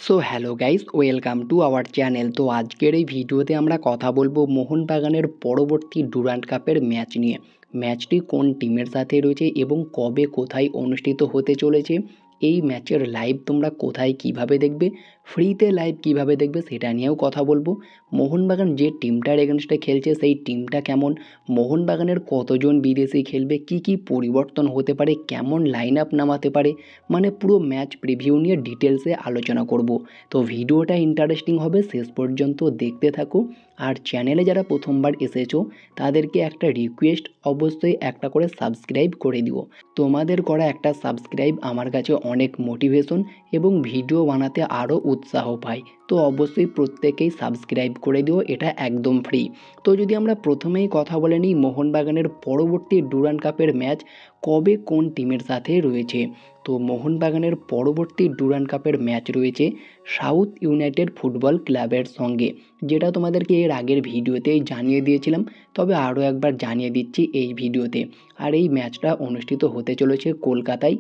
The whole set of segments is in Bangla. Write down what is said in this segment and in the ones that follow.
So hello guys, welcome to our channel. তো আজকের এই ভিডিওতে আমরা কথা বলবো মোহনবাগানের পরবর্তী ডুরান্ড কাপের ম্যাচ নিয়ে। ম্যাচটি কোন টিমের সাথে রয়েছে এবং কবে কোথায় অনুষ্ঠিত হতে চলেছে, এই ম্যাচের লাইভ তোমরা কোথায় কিভাবে দেখবে, ফ্রিতে লাইভ কিভাবে দেখবে সেটা নিয়েও কথা বলবো। মোহনবাগান যে টিমটার এগেনস্টে খেলছে সেই টিমটা কেমন, মোহনবাগানের কতজন বিদেশি খেলবে, কি কি পরিবর্তন হতে পারে, কেমন লাইন আপ নামাতে পারে, মানে পুরো ম্যাচ প্রিভিউ নিয়ে ডিটেলসে আলোচনা করব। তো ভিডিওটা ইন্টারেস্টিং হবে, শেষ পর্যন্ত দেখতে থাকো। আর চ্যানেলে যারা প্রথমবার এসেছো তাদেরকে একটা রিকোয়েস্ট, অবশ্যই একটা করে সাবস্ক্রাইব করে দিও। তোমাদের করা একটা সাবস্ক্রাইব আমার কাছে অনেক মোটিভেশন এবং ভিডিও বানাতে আরও উৎসাহ পাই। তো অবশ্যই প্রত্যেকেই সাবস্ক্রাইব করে দিও, এটা একদম ফ্রি। তো যদি আমরা প্রথমেই কথা বলে নিই মোহনবাগানের পরবর্তী ডুরান্ড কাপের ম্যাচ কবে কোন টিমের সাথে রয়েছে। তো মোহনবাগানের পরবর্তী ডুরান্ড কাপের ম্যাচ রয়েছে সাউথ ইউনাইটেড ফুটবল ক্লাবের সঙ্গে, যেটা তোমাদেরকে এর আগের ভিডিওতেই জানিয়ে দিয়েছিলাম, তবে আরও একবার জানিয়ে দিচ্ছি এই ভিডিওতে। আর এই ম্যাচটা অনুষ্ঠিত হতে চলেছে কলকাতায়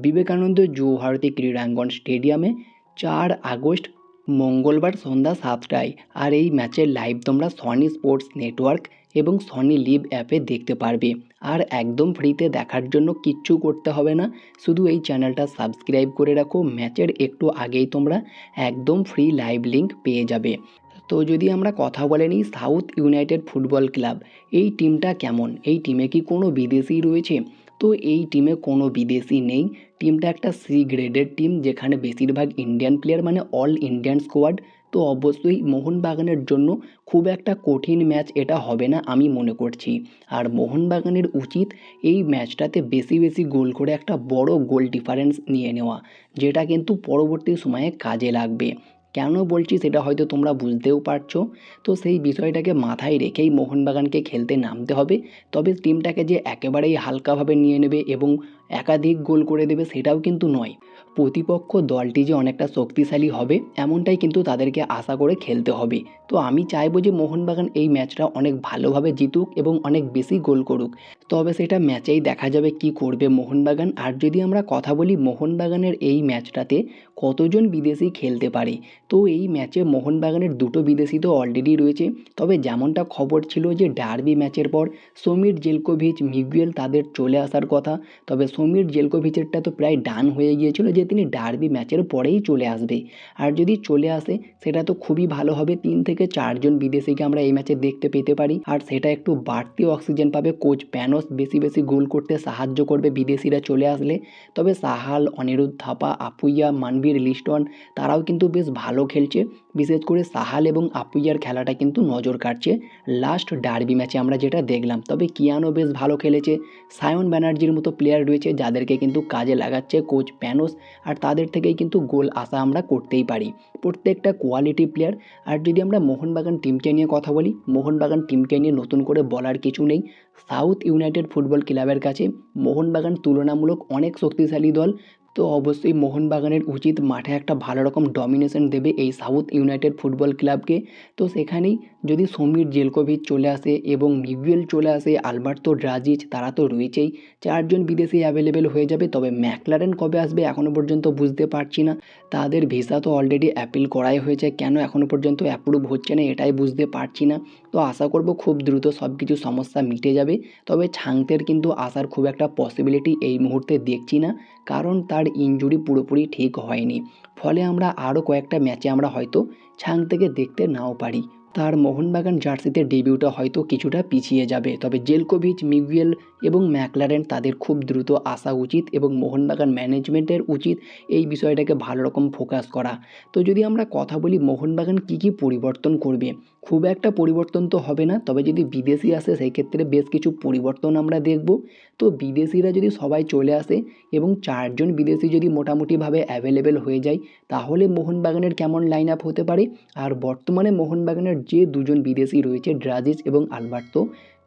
বিবেকানন্দ যুবভারতী ক্রীড়াঙ্গন স্টেডিয়ামে 4 আগস্ট মঙ্গলবার সন্ধ্যা 7টায়। আর এই ম্যাচের লাইভ তোমরা সনি স্পোর্টস নেটওয়ার্ক এবং সনি লিভ অ্যাপে দেখতে পারবে। আর একদম ফ্রিতে দেখার জন্য কিচ্ছু করতে হবে না, শুধু এই চ্যানেলটা সাবস্ক্রাইব করে রাখো। ম্যাচের একটু আগেই তোমরা একদম ফ্রি লাইভ লিঙ্ক পেয়ে যাবে। তো যদি আমরা কথা বলে নিই সাউথ ইউনাইটেড ফুটবল ক্লাব, এই টিমটা কেমন, এই টিমে কি কোনো বিদেশি রয়েছে? তো এই টিমে কোনো বিদেশি নেই। টিমটা একটা সি গ্রেডের টিম, যেখানে বেশিরভাগ ইন্ডিয়ান প্লেয়ার, মানে অল ইন্ডিয়ান স্কোয়াড। তো অবশ্যই মোহনবাগানের জন্য খুব একটা কঠিন ম্যাচ এটা হবে না আমি মনে করছি। আর মোহনবাগানের উচিত এই ম্যাচটাতে বেশি বেশি গোল করে একটা বড় গোল ডিফারেন্স নিয়ে নেওয়া, যেটা কিন্তু পরবর্তী সময়ে কাজে লাগবে। কেন বলছি সেটা হয়তো তোমরা বুঝতেও পারছো। তো সেই বিষয়টাকে মাথায় রেখেই মোহনবাগানকে খেলতে নামতে হবে। তবে টিমটাকে যে একেবারেই হালকাভাবে নিয়ে নেবে এবং একাধিক গোল করে দেবে সেটাও কিন্তু নয়। প্রতিপক্ষ দলটি যে অনেকটা শক্তিশালী হবে এমনটাই কিন্তু তাদেরকে আশা করে খেলতে হবে। তো আমি চাইবো যে মোহনবাগান এই ম্যাচটা অনেক ভালোভাবে জিতুক এবং অনেক বেশি গোল করুক। তবে সেটা ম্যাচেই দেখা যাবে কি করবে মোহনবাগান। আর যদি আমরা কথা বলি মোহনবাগানের এই ম্যাচটাতে কতজন বিদেশি খেলতে পারে, তো এই ম্যাচে মোহনবাগানের দুটো বিদেশি তো অলরেডি রয়েছে। তবে যেমনটা খবর ছিল যে ডার্বি ম্যাচের পর সমীর জেলকোভিচ, মিগুয়েল তাদের চলে আসার কথা। তবে সমীর জেলকোভিচেরটা তো প্রায় ডান হয়ে গিয়েছিল যে তিনি ডার্বি ম্যাচের পরেই চলে আসবে। আর যদি চলে আসে সেটা তো খুবই ভালো হবে, 3 থেকে 4জন বিদেশিকে আমরা এই ম্যাচে দেখতে পেতে পারি। আর সেটা একটু বাড়তি অক্সিজেন পাবে, কোচ প্যানোস বেশি বেশি গোল করতে সাহায্য করবে বিদেশিরা চলে আসলে। তবে সাহাল, অনিরুদ্ধ থাপা, আপুইয়া, মানবীর লিস্টন তারাও কিন্তু বেশ ভালো খেলছে। বিশেষ করে সাহাল এবং আপুইয়ার খেলাটা কিন্তু নজর কাটছে লাস্ট ডার্বি ম্যাচে আমরা যেটা দেখলাম। তবে কিয়ানো বেশ ভালো খেলেছে, সায়ন ব্যানার্জির মতো প্লেয়ার রয়েছে যাদেরকে কিন্তু কাজে লাগাচ্ছে কোচ প্যানোস। আর তাদের থেকেই কিন্তু গোল আশা আমরা করতেই পারি, প্রত্যেকটা কোয়ালিটি প্লেয়ার। আর যদি আমরা মোহনবাগান টিমকে নিয়ে কথা বলি, মোহনবাগান টিমকে নিয়ে নতুন করে বলার কিছু নেই। সাউথ ইউনাইটেড ফুটবল ক্লাবের কাছে মোহনবাগান তুলনামূলক অনেক শক্তিশালী দল। তো অবশ্যই মোহনবাগানের উচিত মাঠে একটা ভালো রকম ডমিনেশন দেবে এই সাউথ ইউনাইটেড ফুটবল ক্লাবকে। তো সেখানেই যদি সমীর জেলকোভিচ চলে আসে এবং মিগুয়েল চলে আসে, আলবার্তো ড্রাজিচ তারা তো রয়েছেই, 4জন বিদেশি অ্যাভেলেবেল হয়ে যাবে। তবে ম্যাকলারেন কবে আসবে এখনও পর্যন্ত বুঝতে পারছি না। তাদের ভিসা তো অলরেডি অ্যাপিল করাই হয়েছে, কেন এখনও পর্যন্ত অ্যাপ্রুভ হচ্ছে না এটাই বুঝতে পারছি না। তো আশা করব খুব দ্রুত সব কিছু সমস্যা মিটে যাবে। তবে ছাংতের কিন্তু আসার খুব একটা পসিবিলিটি এই মুহূর্তে দেখছি না, কারণ তার ইনজুরি পুরোপুরি ঠিক হয়নি। ফলে আমরা আরও কয়েকটা ম্যাচে আমরা হয়তো ছাং থেকে দেখতে নাও পারি। তার মোহনবাগান জার্সিতে ডেবিউটা হয়তো কিছুটা পিছিয়ে যাবে। তবে জেলকোভিচ, মিগুয়েল এবং ম্যাকলারেন তাদের খুব দ্রুত আসা উচিত এবং মোহনবাগান ম্যানেজমেন্টের উচিত এই বিষয়টাকে ভালো রকম ফোকাস করা। তো যদি আমরা কথা বলি মোহনবাগান কী কী পরিবর্তন করবে, খুব একটা পরিবর্তন তো হবে না। তবে যদি বিদেশি আসে সেই ক্ষেত্রে বেশ কিছু পরিবর্তন আমরা দেখব। তো বিদেশিরা যদি সবাই চলে আসে এবং 4জন বিদেশি যদি মোটামুটিভাবে অ্যাভেলেবেল হয়ে যায়, তাহলে মোহনবাগানের কেমন লাইন আপ হতে পারে। আর বর্তমানে মোহনবাগানের যে 2জন বিদেশি রয়েছে ড্রাজিচ এবং আলবার্তো,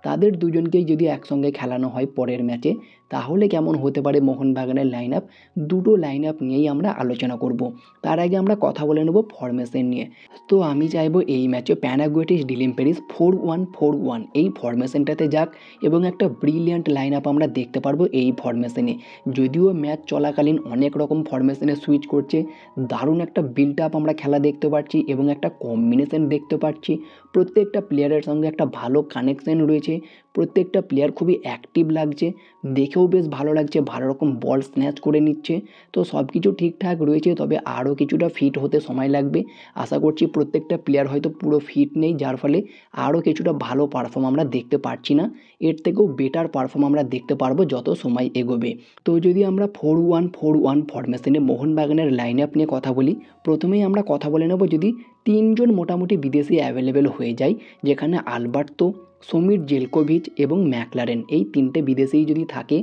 তাদের দুজনকেই যদি একসঙ্গে খেলানো হয় পরের ম্যাচে, তাহলে কেমন হতে পারে মোহনবাগানের লাইন আপ, দুটো লাইন আপ নিয়েই আমরা আলোচনা করব। তার আগে আমরা কথা বলে নেব ফরমেশন নিয়ে। তো আমি চাইবো এই ম্যাচে প্যানাগুয়েটিস ডিলিম্পেরিস 4-1-4-1 এই ফরমেশনটাতে যাক এবং একটা ব্রিলিয়ান্ট লাইন আপ আমরা দেখতে পারবো এই ফরমেশনে। যদিও ম্যাচ চলাকালীন অনেক রকম ফরমেশনে সুইচ করছে, দারুণ একটা বিল্ড আপ আমরা খেলা দেখতে পাচ্ছি এবং একটা কম্বিনেশন দেখতে পাচ্ছি। প্রত্যেকটা প্লেয়ারের সঙ্গে একটা ভালো কানেকশন রয়েছে, প্রত্যেকটা প্লেয়ার খুবই অ্যাক্টিভ লাগছে, দেখেও বেশ ভালো লাগছে, ভালো রকম বল স্ন্যাচ করে নিচ্ছে। তো সব কিছু ঠিকঠাক রয়েছে, তবে আরও কিছুটা ফিট হতে সময় লাগবে। আশা করছি প্রত্যেকটা প্লেয়ার হয়তো পুরো ফিট নেই, যার ফলে আরও কিছুটা ভালো পারফর্ম আমরা দেখতে পারছি না। এর থেকেও বেটার পারফর্ম আমরা দেখতে পারবো যত সময় এগোবে। তো যদি আমরা 4-1-4-1 ফরমেশনে মোহনবাগানের লাইন আপ নিয়ে কথা বলি, প্রথমেই আমরা কথা বলে নেব যদি তিনজন মোটামুটি বিদেশি অ্যাভেলেবেল হয়ে যায়, যেখানে আলবার্তো, সমীর জেলকোভিচ এবং ম্যাকলারেন এই তিনটে বিদেশিই যদি থাকে,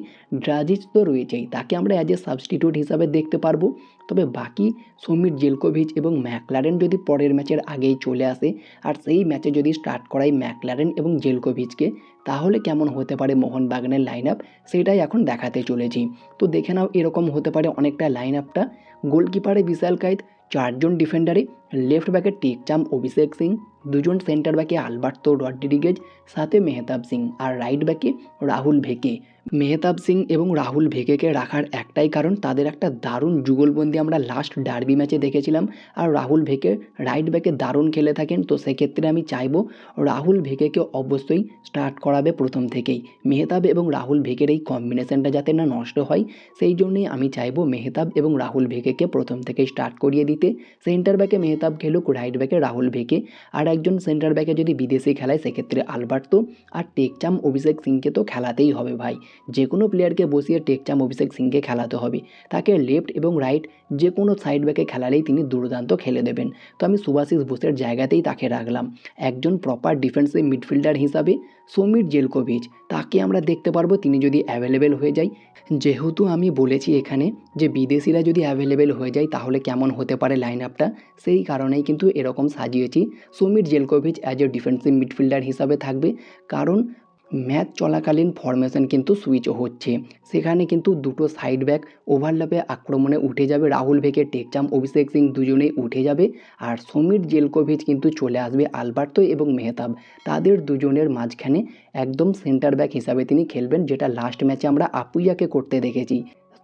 ড্রাজিচ তো রয়েছেই, তাকে আমরা অ্যাজ এ সাবস্টিটিউট হিসাবে দেখতে পারবো। তবে বাকি সমীর জেলকোভিচ এবং ম্যাকলারেন যদি পরের ম্যাচের আগেই চলে আসে আর সেই ম্যাচে যদি স্টার্ট করাই ম্যাকলারেন এবং জেলকোভিচকে, তাহলে কেমন হতে পারে মোহনবাগানের লাইন আপ, সেটাই এখন দেখাতে চলেছি। তো দেখে নাও এরকম হতে পারে অনেকটা লাইন আপটা। গোলকিপারে বিশাল কায়েত, চারজন ডিফেন্ডারে, লেফট ব্যাকে টেকচাম অভিষেক সিং, দুজন সেন্টার ব্যাকে আলবার্তো রড্রিগেজ, সাথে মেহতাব সিং, আর রাইট ব্যাকে রাহুল ভেকে। মেহতাব সিং এবং রাহুল ভেকেকে রাখার একটাই কারণ, তাদের একটা দারুণ যুগলবন্দি আমরা লাস্ট ডার্বি ম্যাচে দেখেছিলাম, আর রাহুল ভেকে রাইট ব্যাকে দারুণ খেলে থাকেন। তো সেক্ষেত্রে আমি চাইবো রাহুল ভেকেকে অবশ্যই স্টার্ট করাবে প্রথম থেকেই। মেহতাব এবং রাহুল ভেকের এই কম্বিনেশনটা যাতে না নষ্ট হয়, সেই জন্যই আমি চাইবো মেহতাব এবং রাহুল ভেকেকে প্রথম থেকেই স্টার্ট করিয়ে দিতে। সেন্টার ব্যাকে মেহতাব খেলুক, রাইট ব্যাকে রাহুল ভেকে, আর একজন সেন্টার ব্যাকে যদি বিদেশি খেলায় সেক্ষেত্রে আলবার্তো, আর টেকচাম অভিষেক সিংকে তো খেলাতেই হবে ভাই। যে কোনো প্লেয়ারকে বসিয়ে টেকচাম অভিষেক সিংকে খেলাতে হবে, তাকে লেফট এবং রাইট যে কোনো সাইড ব্যাকে খেলালেই তিনি দুর্দান্ত খেলে দেবেন। তো আমি সুভাশিস বোসের জায়গাতেই তাকে রাখলাম। একজন প্রপার ডিফেন্সিভ মিডফিল্ডার হিসাবে সমীর জেলকোভিচ, তাকে আমরা দেখতে পারবো তিনি যদি অ্যাভেলেবেল হয়ে যায়। যেহেতু আমি বলেছি এখানে যে বিদেশিরা যদি অ্যাভেলেবেল হয়ে যায় তাহলে কেমন হতে পারে লাইন আপটা, সেই কারণেই কিন্তু এরকম সাজিয়েছি। Samir Zelkovic as a defensive midfielder হিসাবে থাকবে, কারণ ম্যাচ চলাকালীন ফরমেশন কিন্তু সুইচ হচ্ছে, সেখানে কিন্তু দুটো সাইড ব্যাক ওভারল্যাপে আক্রমণে উঠে যাবে, রাহুল ভেকে, টেকচাম অভিষেক সিং দুজনেই উঠে যাবে, আর সমীর জেলকোভিচ কিন্তু চলে আসবে আলবার্তো এবং মেহতাব, তাদের দুজনের মাঝখানে একদম সেন্টার ব্যাক হিসাবে তিনি খেলবেন, যেটা লাস্ট ম্যাচে আমরা আপুইয়াকে করতে দেখেছি।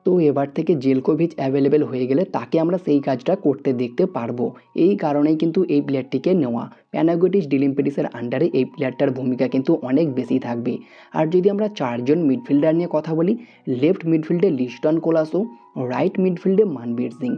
তো এবার থেকে জেলকোভিচ অ্যাভেলেবেল হয়ে গেলে তাকে আমরা সেই কাজটা করতে দেখতে পারবো। এই কারণেই কিন্তু এই প্লেয়ারটিকে নেওয়া। প্যানাগুয়েটিস ডিলিম্পেডিসের আন্ডারে এই প্লেয়ারটার ভূমিকা কিন্তু অনেক বেশি থাকবে। আর যদি আমরা চারজন মিডফিল্ডার নিয়ে কথা বলি, left মিডফিল্ডে Liston Colaco, right মিডফিল্ডে মানবীর Singh,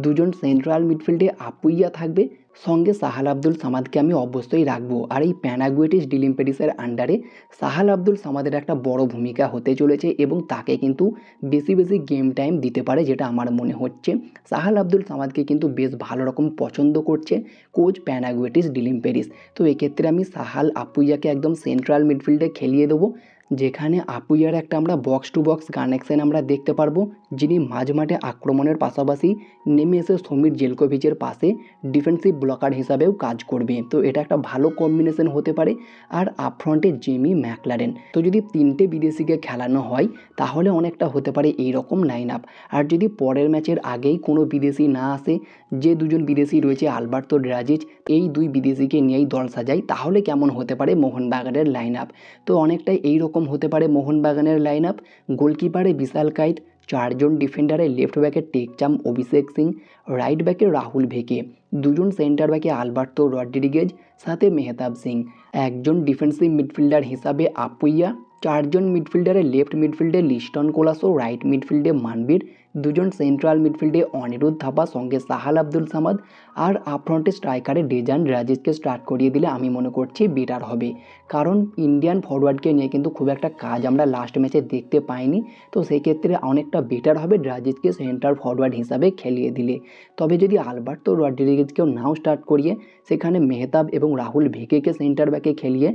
দুজন সেন্ট্রাল মিডফিল্ডে আপুইয়া থাকবে, সঙ্গে সাহাল আব্দুল সামাদকে আমি অবশ্যই রাখবো। আর এই প্যানাগুয়েটিস ডিলিম্পেডিসের আন্ডারে সাহাল আব্দুল সামাদের একটা বড় ভূমিকা হতে চলেছে এবং তাকে কিন্তু বেশি বেশি গেম টাইম দিতে পারে, যেটা আমার মনে হচ্ছে। সাহাল আব্দুল সামাদকে কিন্তু বেশ ভালো রকম পছন্দ করছে কোচ প্যানাগুয়েটিস ডিলিম্পেডিস। তো এক্ষেত্রে আমি সাহাল আপুইয়াকে একদম সেন্ট্রাল মিডফিল্ডে খেলিয়ে দেবো, যেখানে আপুইয়ার একটা আমরা বক্স টু বক্স কানেকশন আমরা দেখতে পারবো, যিনি মাঝ মাঠে আক্রমণের পাশাপাশি নেমে এসে সমীর জেলকোভিচের পাশে ডিফেন্সিভ ব্লকার হিসাবেও কাজ করবে। তো এটা একটা ভালো কম্বিনেশন হতে পারে। আর আপফ্রন্টে জেমি ম্যাকলারেন। তো যদি তিনটে বিদেশিকে খেলানো হয় তাহলে অনেকটা হতে পারে এই রকম লাইন আপ। আর যদি পরের ম্যাচের আগেই কোনো বিদেশি না আসে, যে দুজন বিদেশি রয়েছে আলবার্তো, ড্রাজিচ, এই দুই বিদেশিকে নিয়েই দল সাজাই, তাহলে কেমন হতে পারে মোহনবাগানের লাইন আপ। তো অনেকটাই এইরকম হতে পারে মোহনবাগানের লাইন আপ। গোলকিপারে বিশাল কায়েত, চারজন ডিফেন্ডারে লেফট ব্যাকে টেকচাম অভিষেক সিং, রাইট ব্যাকে রাহুল ভেকে, দুজন সেন্টার ব্যাকে আলবার্তো রড্রিগেজ, সাথে মেহতাব সিং, একজন ডিফেন্সিভ মিডফিল্ডার হিসাবে আপুইয়া, চারজন মিডফিল্ডারে লেফট মিডফিল্ডে লিস্টন কোলাসো, রাইট মিডফিল্ডে মানবীর, দুজন সেন্ট্রাল মিডফিল্ডে অনিরুদ্ধ থাপা, সঙ্গে সাহাল আব্দুল সামাদ, আর আপফ্রন্টে স্ট্রাইকারে ডেজান রাজিজকে স্টার্ট করিয়ে দিলে আমি মনে করছি বেটার হবে। কারণ ইন্ডিয়ান ফরওয়ার্ডকে নিয়ে কিন্তু খুব একটা কাজ আমরা লাস্ট ম্যাচে দেখতে পাইনি। তো সেক্ষেত্রে অনেকটা বেটার হবে রাজিজকে সেন্টার ফরওয়ার্ড হিসাবে খেলিয়ে দিলে। তবে যদি আলবার্তো রড্রিগেজকেও নাও স্টার্ট করিয়ে সেখানে মেহতাব এবং রাহুল ভেকেকে সেন্টার ব্যাকে খেলিয়ে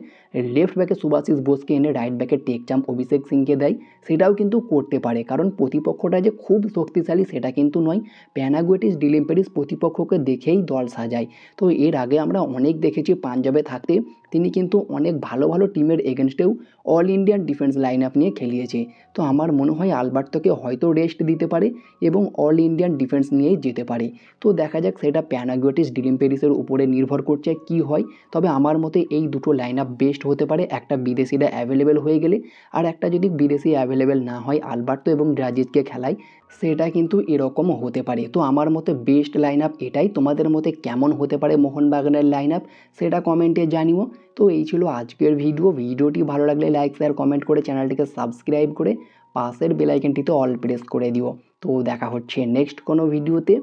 লেফট ব্যাকে সুভাশিস বোসকে এনে রাইট ব্যাকে টেকচাম অভিষেক সিংকে দেয়, সেটাও কিন্তু করতে পারে। কারণ প্রতিপক্ষটা যে খুব শক্তিশালী সেটা কিন্তু নয়। প্যানাগুয়েটিস ডিলিম্পেডিস প্রতিপক্ষকে দেখেই দল সাজায়। তো এর আগে আমরা অনেক দেখেছি পাঞ্জাবে থাকতে তিনি কিন্তু অনেক ভালো ভালো টিমের এগেনস্টেও all Indian defence line up নিয়ে খেলিয়েছে। তো আমার মনে হয় আলবার্তোকে হয়তো রেস্ট দিতে পারে এবং অল ইন্ডিয়ান ডিফেন্স নিয়েই যেতে পারে। তো দেখা যাক সেটা প্যানাগিওটিস ডিলিম পেরিসের উপরে নির্ভর করছে কি হয়। তবে আমার মতে এই দুটো লাইন আপ বেস্ট হতে পারে, একটা বিদেশিরা অ্যাভেলেবেল হয়ে গেলে, আর একটা যদি বিদেশি অ্যাভেলেবেল না হয় আলবার্তো এবং ড্রাজিজকে খেলায়, সেটা কিন্তু এরকমও হতে পারে। তো আমার মতে বেস্ট লাইন আপ এটাই। তোমাদের মতে কেমন হতে পারে মোহনবাগানের লাইন আপ সেটা কমেন্টে জানিও। তো এই ছিল আজকের ভিডিওটি ভালো লাগলে লাইক শেয়ার কমেন্ট করে চ্যানেলটিকে সাবস্ক্রাইব করে পাশের বেল আইকনটিতে অল প্রেস করে দিও। তো দেখা হচ্ছে নেক্সট কোনো ভিডিওতে।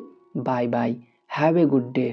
Bye bye, have a good day.